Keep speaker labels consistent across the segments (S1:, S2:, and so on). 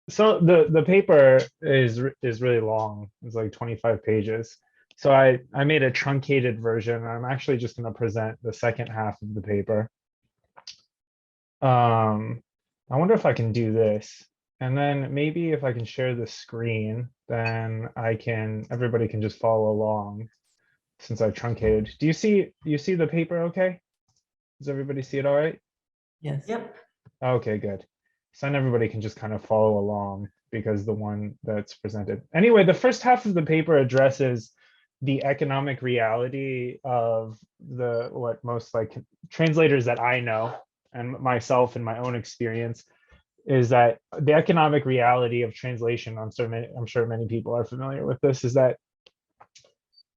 S1: So the paper is really long. It's like 25 pages. So I made a truncated version. I'm actually just going to present the second half of the paper. I wonder if I can do this. And then maybe if I can share the screen, then everybody can just follow along since I've truncated. Do you see the paper okay? Does everybody see it all right?
S2: Yes.
S3: Yep.
S1: Okay, good. So then everybody can just kind of follow along because the one that's presented. Anyway, the first half of the paper addresses the economic reality of what most like translators that I know and myself in my own experience is that the economic reality of translation, I'm sure many people are familiar with this, is that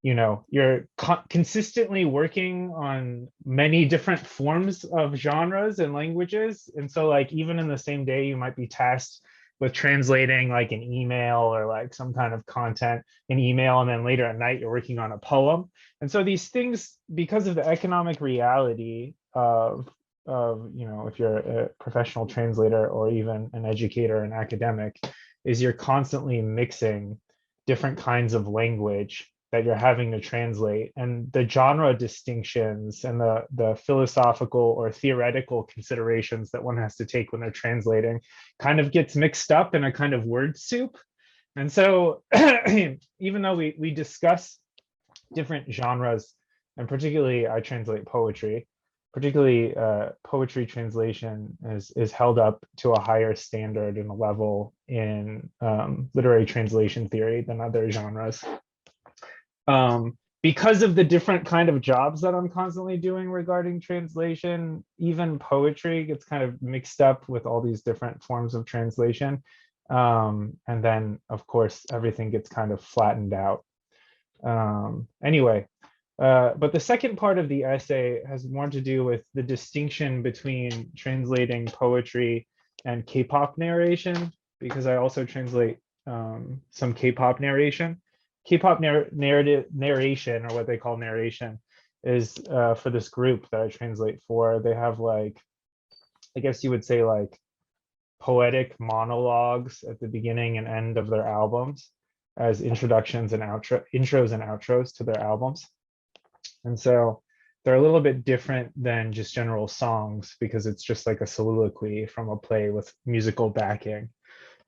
S1: you're consistently working on many different forms of genres and languages. And so like even in the same day, you might be tasked with translating like an email or like some kind of content in email, and then later at night you're working on a poem. And so these things, because of the economic reality of if you're a professional translator or even an educator, an academic, is you're constantly mixing different kinds of language that you're having to translate, and the genre distinctions and the philosophical or theoretical considerations that one has to take when they're translating kind of gets mixed up in a kind of word soup. And so even though we discuss different genres, and particularly I translate poetry, particularly poetry translation is held up to a higher standard and a level in literary translation theory than other genres. Because of the different kind of jobs that I'm constantly doing regarding translation, even poetry gets kind of mixed up with all these different forms of translation. And then, of course, everything gets kind of flattened out. Anyway, but the second part of the essay has more to do with the distinction between translating poetry and K-pop narration, because I also translate some K-pop narration. K-pop narration, or what they call narration, is for this group that I translate for. They have like, I guess you would say like poetic monologues at the beginning and end of their albums as introductions and intros and outros to their albums. And so they're a little bit different than just general songs because it's just like a soliloquy from a play with musical backing.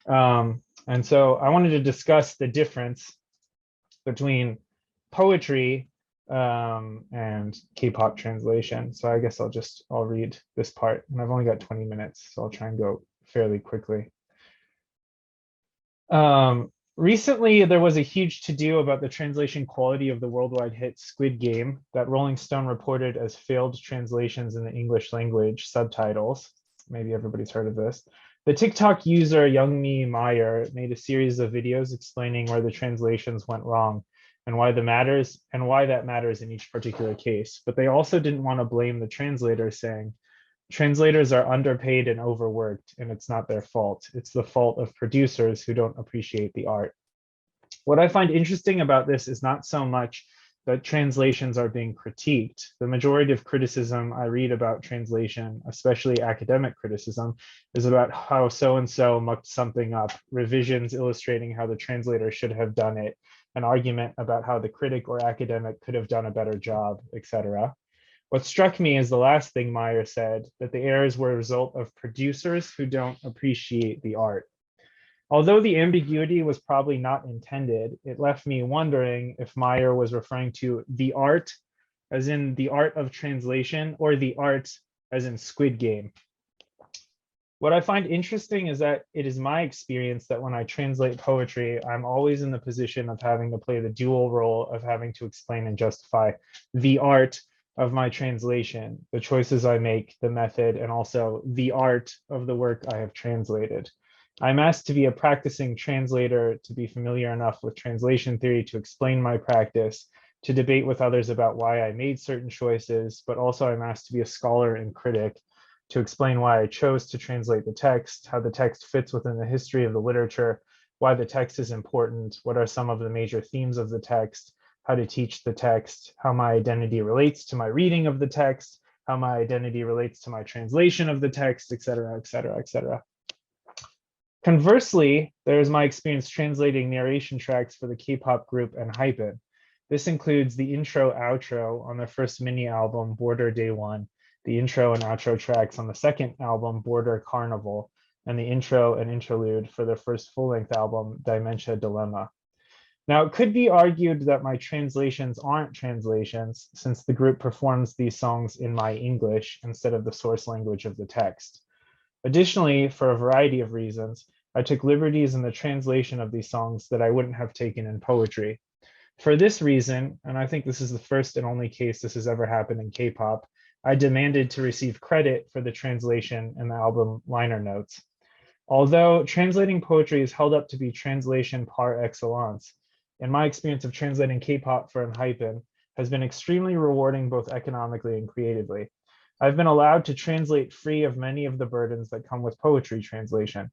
S1: And so I wanted to discuss the difference between poetry and K-pop translation. So I guess I'll read this part, and I've only got 20 minutes, so I'll try and go fairly quickly. Recently, there was a huge to-do about the translation quality of the worldwide hit Squid Game that Rolling Stone reported as failed translations in the English language subtitles. Maybe everybody's heard of this. The TikTok user Youngmi Meyer made a series of videos explaining where the translations went wrong and why that matters in each particular case. But they also didn't want to blame the translators, saying, translators are underpaid and overworked, and it's not their fault. It's the fault of producers who don't appreciate the art. What I find interesting about this is not so much that translations are being critiqued. The majority of criticism I read about translation, especially academic criticism, is about how so-and-so mucked something up, revisions illustrating how the translator should have done it, an argument about how the critic or academic could have done a better job, etc. What struck me is the last thing Meyer said, that the errors were a result of producers who don't appreciate the art. Although the ambiguity was probably not intended, it left me wondering if Meyer was referring to the art, as in the art of translation, or the art as in Squid Game. What I find interesting is that it is my experience that when I translate poetry, I'm always in the position of having to play the dual role of having to explain and justify the art of my translation, the choices I make, the method, and also the art of the work I have translated. I'm asked to be a practicing translator, to be familiar enough with translation theory to explain my practice, to debate with others about why I made certain choices, but also I'm asked to be a scholar and critic, to explain why I chose to translate the text, how the text fits within the history of the literature, why the text is important, what are some of the major themes of the text, how to teach the text, how my identity relates to my reading of the text, how my identity relates to my translation of the text, etc., etc., etc. Conversely, there is my experience translating narration tracks for the K-pop group ENHYPEN. This includes the intro-outro on their first mini album, Border Day One, the intro and outro tracks on the second album, Border Carnival, and the intro and interlude for their first full-length album, Dementia Dilemma. Now, it could be argued that my translations aren't translations, since the group performs these songs in my English instead of the source language of the text. Additionally, for a variety of reasons, I took liberties in the translation of these songs that I wouldn't have taken in poetry. For this reason, and I think this is the first and only case this has ever happened in K-pop, I demanded to receive credit for the translation in the album liner notes. Although translating poetry is held up to be translation par excellence, in my experience of translating K-pop for ENHYPEN has been extremely rewarding both economically and creatively. I've been allowed to translate free of many of the burdens that come with poetry translation.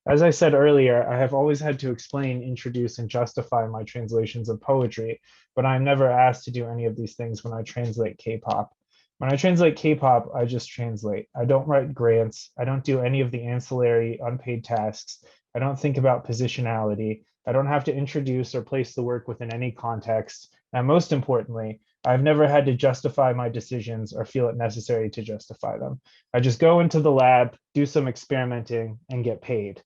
S1: As I said earlier, I have always had to explain, introduce, and justify my translations of poetry, but I'm never asked to do any of these things when I translate K-pop. When I translate K-pop, I just translate. I don't write grants. I don't do any of the ancillary unpaid tasks. I don't think about positionality. I don't have to introduce or place the work within any context. And most importantly, I've never had to justify my decisions or feel it necessary to justify them. I just go into the lab, do some experimenting, and get paid.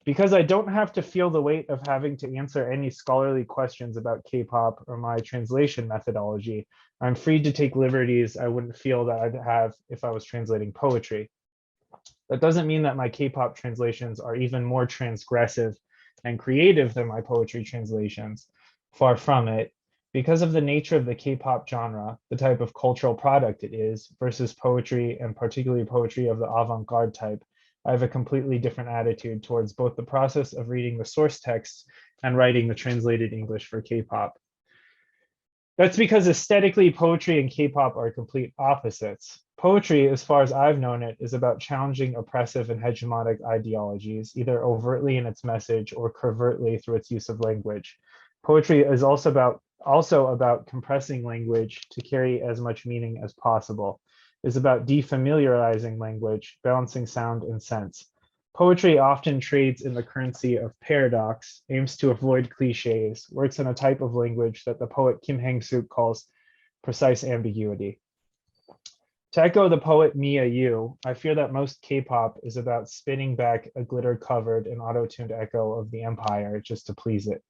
S1: Because I don't have to feel the weight of having to answer any scholarly questions about K-pop or my translation methodology, I'm free to take liberties I wouldn't feel that I'd have if I was translating poetry. That doesn't mean that my K-pop translations are even more transgressive and creative than my poetry translations. Far from it. Because of the nature of the K-pop genre, the type of cultural product it is, versus poetry, and particularly poetry of the avant-garde type, I have a completely different attitude towards both the process of reading the source text and writing the translated English for K-pop. That's because aesthetically, poetry and K-pop are complete opposites. Poetry, as far as I've known it, is about challenging oppressive and hegemonic ideologies, either overtly in its message or covertly through its use of language. Poetry is also about compressing language to carry as much meaning as possible. It's about defamiliarizing language, balancing sound and sense. Poetry often trades in the currency of paradox, aims to avoid cliches, works in a type of language that the poet Kim Hang-suk calls precise ambiguity. To echo the poet Mia Yu, I fear that most K-pop is about spinning back a glitter-covered and auto-tuned echo of the empire just to please it.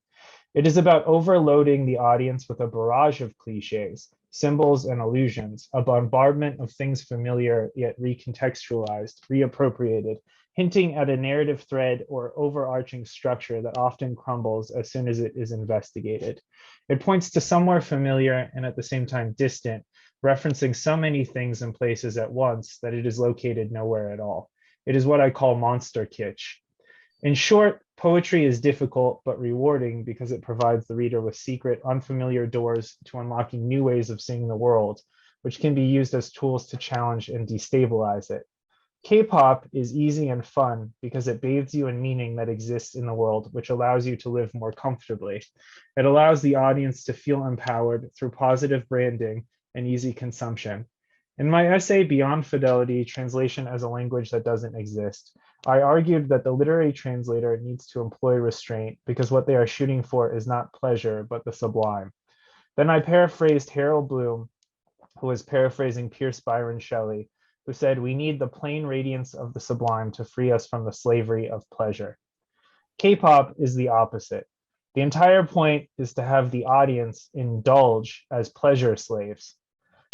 S1: It is about overloading the audience with a barrage of cliches, symbols, and allusions, a bombardment of things familiar yet recontextualized, reappropriated, hinting at a narrative thread or overarching structure that often crumbles as soon as it is investigated. It points to somewhere familiar and at the same time distant, referencing so many things and places at once that it is located nowhere at all. It is what I call monster kitsch. In short, poetry is difficult but rewarding because it provides the reader with secret, unfamiliar doors to unlocking new ways of seeing the world, which can be used as tools to challenge and destabilize it. K-pop is easy and fun because it bathes you in meaning that exists in the world, which allows you to live more comfortably. It allows the audience to feel empowered through positive branding and easy consumption. In my essay, Beyond Fidelity, Translation as a Language That Doesn't Exist, I argued that the literary translator needs to employ restraint because what they are shooting for is not pleasure, but the sublime. Then I paraphrased Harold Bloom, who was paraphrasing Pierce Byron Shelley, who said, "We need the plain radiance of the sublime to free us from the slavery of pleasure." K-pop is the opposite. The entire point is to have the audience indulge as pleasure slaves.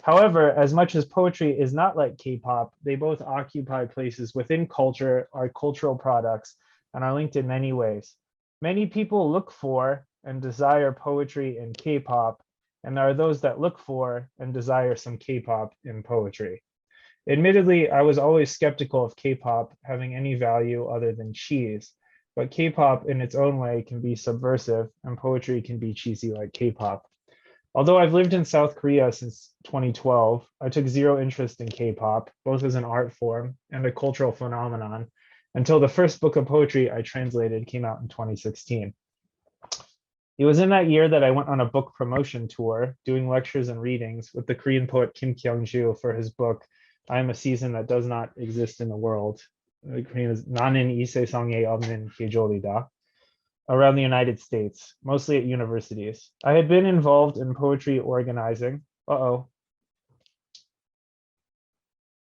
S1: However, as much as poetry is not like K-pop, they both occupy places within culture, are cultural products, and are linked in many ways. Many people look for and desire poetry in K-pop, and there are those that look for and desire some K-pop in poetry. Admittedly, I was always skeptical of K-pop having any value other than cheese, but K-pop in its own way can be subversive, and poetry can be cheesy like K-pop. Although I've lived in South Korea since 2012, I took zero interest in K-pop, both as an art form and a cultural phenomenon, until the first book of poetry I translated came out in 2016. It was in that year that I went on a book promotion tour, doing lectures and readings with the Korean poet Kim Kyung-ju for his book, I Am a Season That Does Not Exist in the World, the Korean is 나는 이 세상에 없는 계절이다, around the United States, mostly at universities. I had been involved in poetry organizing. I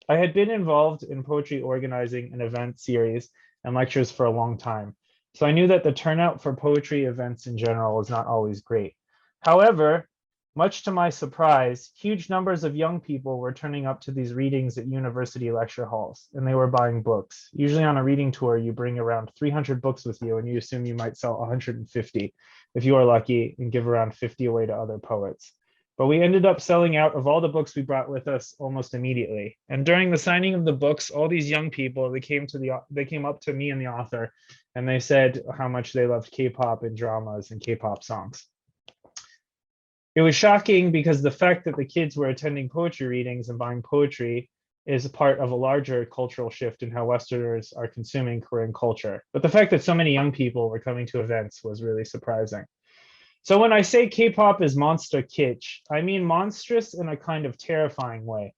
S1: had been involved in poetry organizing and event series and lectures for a long time. So I knew that the turnout for poetry events in general was not always great. However, much to my surprise, huge numbers of young people were turning up to these readings at university lecture halls, and they were buying books. Usually on a reading tour, you bring around 300 books with you, and you assume you might sell 150 if you are lucky, and give around 50 away to other poets. But we ended up selling out of all the books we brought with us almost immediately. And during the signing of the books, all these young people, they came up to me and the author, and they said how much they loved K-pop and dramas and K-pop songs. It was shocking because the fact that the kids were attending poetry readings and buying poetry is a part of a larger cultural shift in how Westerners are consuming Korean culture. But the fact that so many young people were coming to events was really surprising. So when I say K-pop is monster kitsch, I mean monstrous in a kind of terrifying way.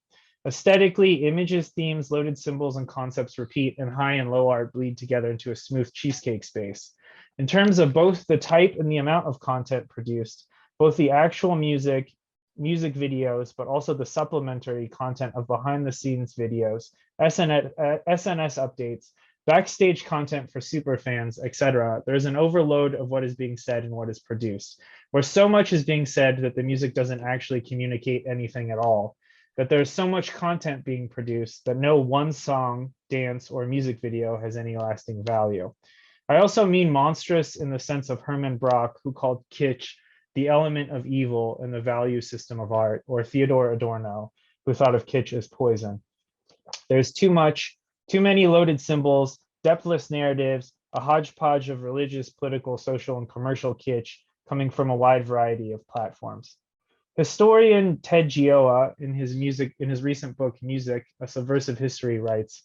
S1: Aesthetically, images, themes, loaded symbols, and concepts repeat, and high and low art bleed together into a smooth cheesecake space. In terms of both the type and the amount of content produced, both the actual music videos, but also the supplementary content of behind the scenes videos, SNS updates, backstage content for super fans, etc. There's an overload of what is being said and what is produced, where so much is being said that the music doesn't actually communicate anything at all, that there's so much content being produced that no one song, dance, or music video has any lasting value. I also mean monstrous in the sense of Herman Brock, who called kitsch the element of evil in the value system of art, or Theodore Adorno, who thought of kitsch as poison. There's too many loaded symbols, depthless narratives, a hodgepodge of religious, political, social, and commercial kitsch coming from a wide variety of platforms. Historian Ted Gioia, in his recent book, Music, A Subversive History, writes,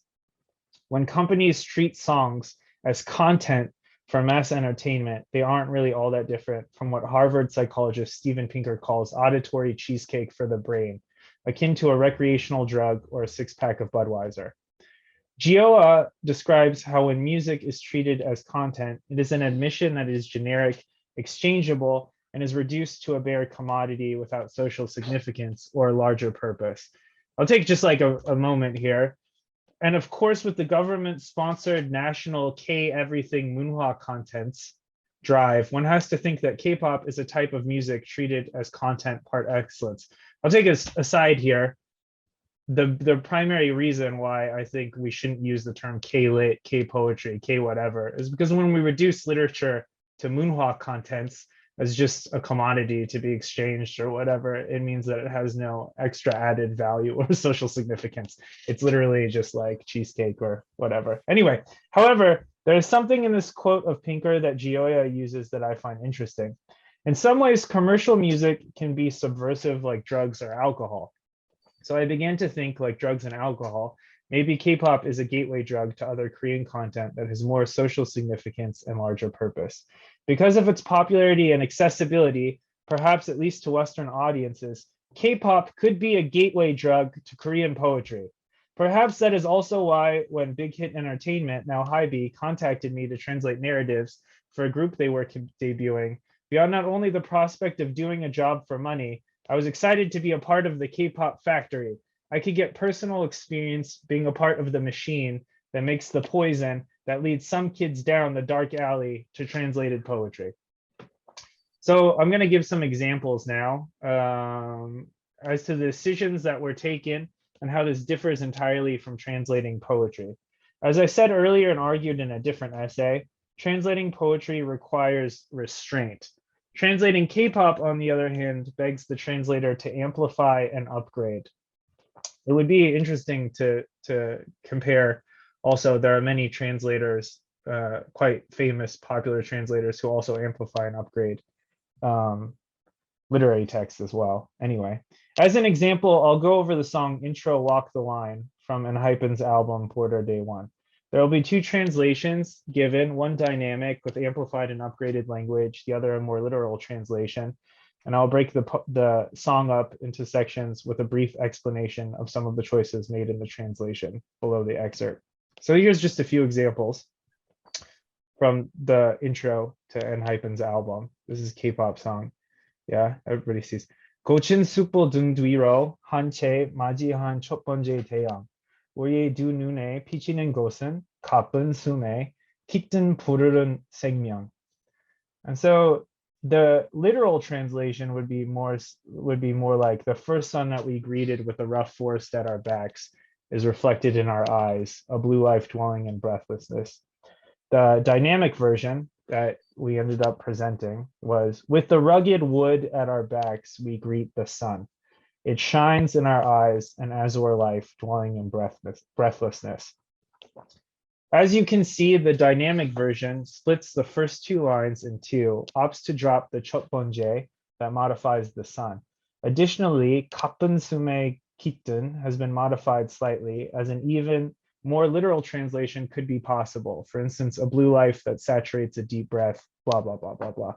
S1: when companies treat songs as content for mass entertainment, they aren't really all that different from what Harvard psychologist Steven Pinker calls auditory cheesecake for the brain, akin to a recreational drug or a six-pack of Budweiser. Gioia describes how when music is treated as content, it is an admission that is generic, exchangeable, and is reduced to a bare commodity without social significance or larger purpose. I'll take just like a moment here. And of course, with the government-sponsored national K-everything Munhwa contents drive, one has to think that K-pop is a type of music treated as content par excellence. I'll take us aside here. The primary reason why I think we shouldn't use the term K-lit, K-poetry, K-whatever is because when we reduce literature to Munhwa contents as just a commodity to be exchanged or whatever, it means that it has no extra added value or social significance. It's literally just like cheesecake or whatever. Anyway, however, there is something in this quote of Pinker that Gioia uses that I find interesting. In some ways, commercial music can be subversive like drugs or alcohol. So I began to think, like drugs and alcohol, maybe K-pop is a gateway drug to other Korean content that has more social significance and larger purpose. Because of its popularity and accessibility, perhaps at least to Western audiences, K-pop could be a gateway drug to Korean poetry. Perhaps that is also why when Big Hit Entertainment, now Hybe, contacted me to translate narratives for a group they were debuting, beyond not only the prospect of doing a job for money, I was excited to be a part of the K-pop factory. I could get personal experience being a part of the machine that makes the poison that leads some kids down the dark alley to translated poetry. So I'm going to give some examples now as to the decisions that were taken and how this differs entirely from translating poetry. As I said earlier and argued in a different essay, translating poetry requires restraint. Translating K-pop, on the other hand, begs the translator to amplify and upgrade. It would be interesting to compare. Also, there are many translators, quite famous, popular translators who also amplify and upgrade literary texts as well. Anyway, as an example, I'll go over the song Intro Walk the Line from Enhypen's album Porter Day One. There will be two translations given, one dynamic with amplified and upgraded language, the other a more literal translation. And I'll break the song up into sections with a brief explanation of some of the choices made in the translation below the excerpt. So here's just a few examples from the intro to ENHYPEN's album. This is K-pop song. Yeah, everybody sees. 고친 숯불 등 뒤로 한 채 맞이한 첫 번째 태양. 우리의 두 눈에 비치는 곳은 가쁜 숨에 깃든 푸르른 생명. And so the literal translation would be more like the first sun that we greeted with a rough forest at our backs is reflected in our eyes, a blue life dwelling in breathlessness. The dynamic version that we ended up presenting was, with the rugged wood at our backs, we greet the sun. It shines in our eyes, an azure life dwelling in breathlessness. As you can see, the dynamic version splits the first two lines in two, opts to drop the 첫 번째 that modifies the sun. Additionally, 가쁜 숨에 깃든 has been modified slightly, as an even more literal translation could be possible. For instance, a blue life that saturates a deep breath, blah, blah, blah, blah, blah.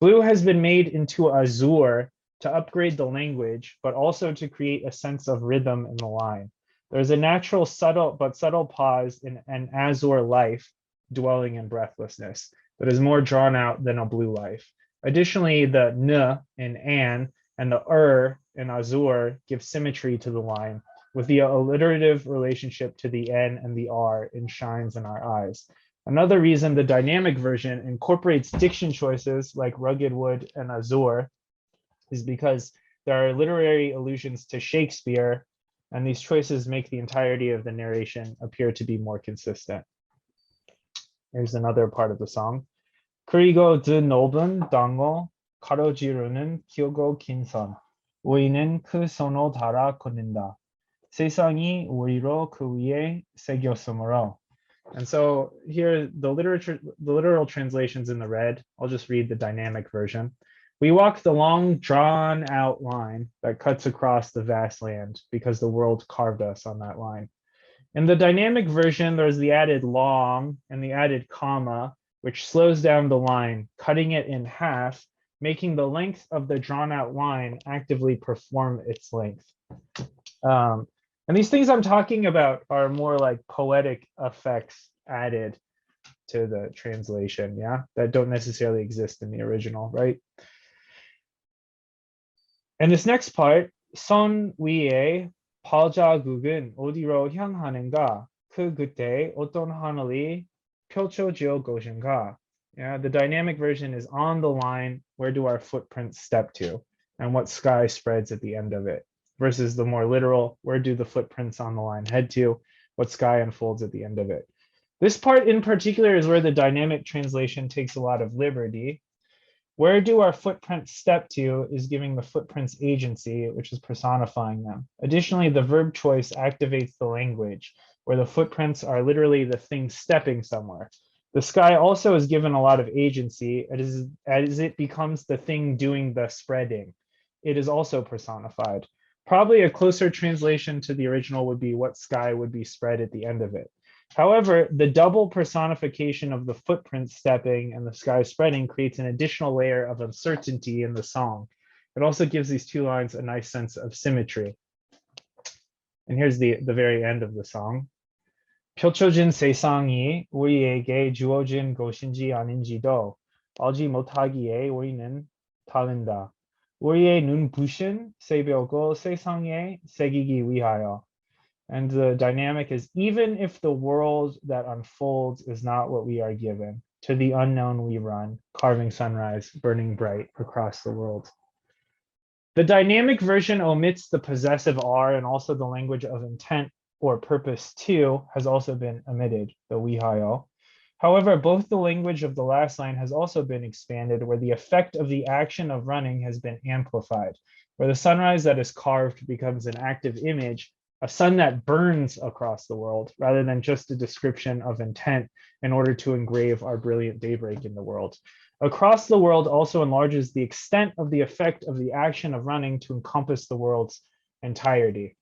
S1: Blue has been made into azure to upgrade the language, but also to create a sense of rhythm in the line. There's a natural subtle pause in an azure life dwelling in breathlessness that is more drawn out than a blue life. Additionally, the n in an and the in azure give symmetry to the line, with the alliterative relationship to the N and the R in shines in our eyes. Another reason the dynamic version incorporates diction choices like rugged wood and azure is because there are literary allusions to Shakespeare, and these choices make the entirety of the narration appear to be more consistent. Here's another part of the song. 그리고 드 넓은 땅을 가로지르는 길고 긴 선, 우리는 그 선을 따라 걷는다. 세상이 우리로 그 위에 새겼으므로. And so here the literal translations in the red. I'll just read the dynamic version. We walk the long drawn out line that cuts across the vast land because the world carved us on that line. In the dynamic version, there's the added long and the added comma, which slows down the line, cutting it in half, making the length of the drawn out line actively perform its length. And these things I'm talking about are more like poetic effects added to the translation, yeah, that don't necessarily exist in the original, right? And this next part, 선 위에 발자국은 어디로 향하는가? 그 끝에 어떤 하늘이 펼쳐질 것인가? Yeah, the dynamic version is on the line, where do our footprints step to? And what sky spreads at the end of it? Versus the more literal, where do the footprints on the line head to? What sky unfolds at the end of it? This part in particular is where the dynamic translation takes a lot of liberty. Where do our footprints step to is giving the footprints agency, which is personifying them. Additionally, the verb choice activates the language, where the footprints are literally the thing stepping somewhere. The sky also is given a lot of agency as it becomes the thing doing the spreading. It is also personified. Probably a closer translation to the original would be what sky would be spread at the end of it. However, the double personification of the footprint stepping and the sky spreading creates an additional layer of uncertainty in the song. It also gives these two lines a nice sense of symmetry. And here's the very end of the song. 펼쳐진 세상이 우리에게 주어진 것인지 아닌지도 알지 못하기에 우리는 달린다. 우리의 눈부신 새벽을 세상에 새기기 위하여. And the dynamic is, even if the world that unfolds is not what we are given, to the unknown we run, carving sunrise, burning bright across the world. The dynamic version omits the possessive R, and also the language of intent or purpose too has also been omitted, the 위하여. However, both the language of the last line has also been expanded, where the effect of the action of running has been amplified, where the sunrise that is carved becomes an active image, a sun that burns across the world, rather than just a description of intent in order to engrave our brilliant daybreak in the world. Across the world also enlarges the extent of the effect of the action of running to encompass the world's entirety.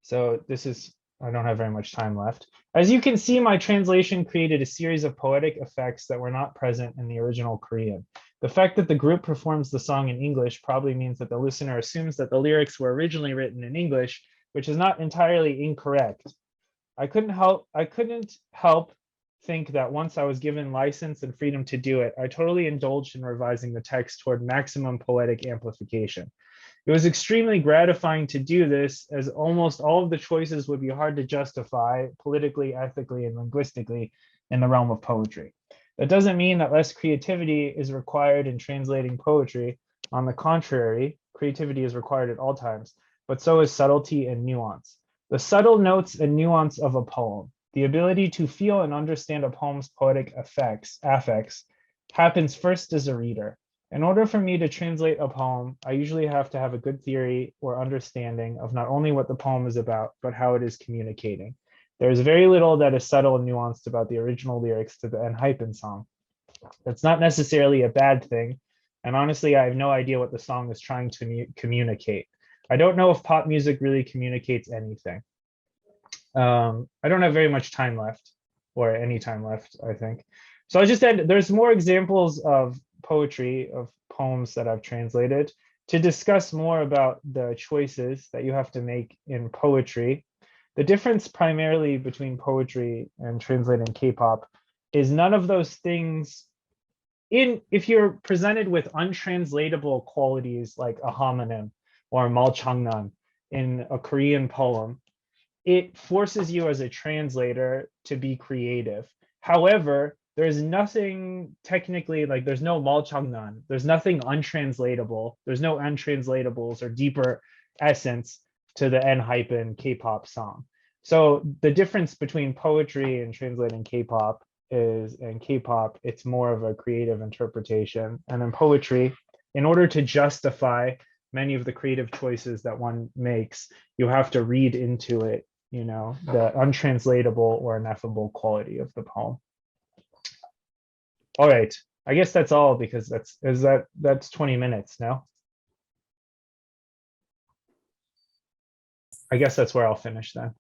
S1: So this is, I don't have very much time left. As you can see, my translation created a series of poetic effects that were not present in the original Korean. The fact that the group performs the song in English probably means that the listener assumes that the lyrics were originally written in English, which is not entirely incorrect. I couldn't help think that once I was given license and freedom to do it, I totally indulged in revising the text toward maximum poetic amplification. It was extremely gratifying to do this, as almost all of the choices would be hard to justify politically, ethically, and linguistically in the realm of poetry. That doesn't mean that less creativity is required in translating poetry. On the contrary, creativity is required at all times, but so is subtlety and nuance. The subtle notes and nuance of a poem, the ability to feel and understand a poem's poetic affects, happens first as a reader. In order for me to translate a poem, I usually have to have a good theory or understanding of not only what the poem is about, but how it is communicating. There is very little that is subtle and nuanced about the original lyrics to the Enhypen song. That's not necessarily a bad thing. And honestly, I have no idea what the song is trying to communicate. I don't know if pop music really communicates anything. I don't have very much time left, or any time left, I think. So I just said there's more examples of poetry, of poems that I've translated. To discuss more about the choices that you have to make in poetry, the difference primarily between poetry and translating K-pop is none of those things. If you're presented with untranslatable qualities like a homonym or malchangnan in a Korean poem, it forces you as a translator to be creative. However, there's nothing technically, like there's no malchangnan, there's nothing untranslatable, there's no untranslatables or deeper essence to the Enhypen K-pop song. So the difference between poetry and translating K-pop is, in K-pop, it's more of a creative interpretation. And in poetry, in order to justify many of the creative choices that one makes, you have to read into it, you know, the untranslatable or ineffable quality of the poem. All right, I guess that's all, because that's 20 minutes now. I guess that's where I'll finish then.